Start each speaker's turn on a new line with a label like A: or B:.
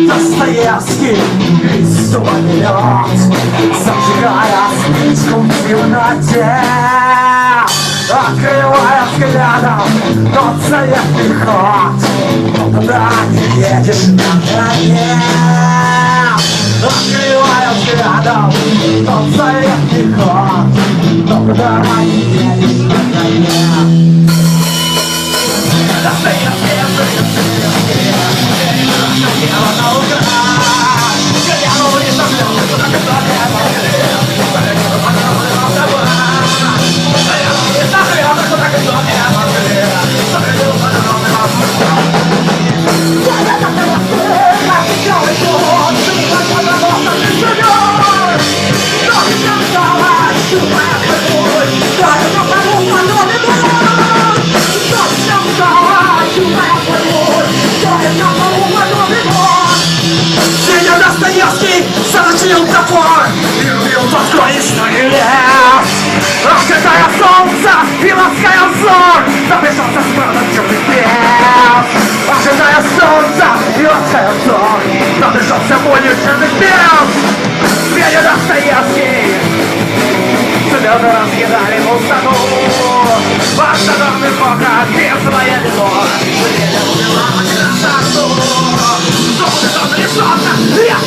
A: Достоевский история лед, зажигая спичку в темноте, открывая взглядом тот заветный ход, но куда не едешь на коне. Открывая взглядом тот заветный ход, но куда не едешь на коне. Достоевский, заточил топор и убил тот, кто историю лез. Ожидая солнца и лаская взор, записался с братом темный пес. Ожидая солнца и лаская взор, записался болью черный пес. Федя Достоевский слезы разъедали пустоту. Автономный пока без своя вино. Федя убила на шахту. Солнце лишённо, я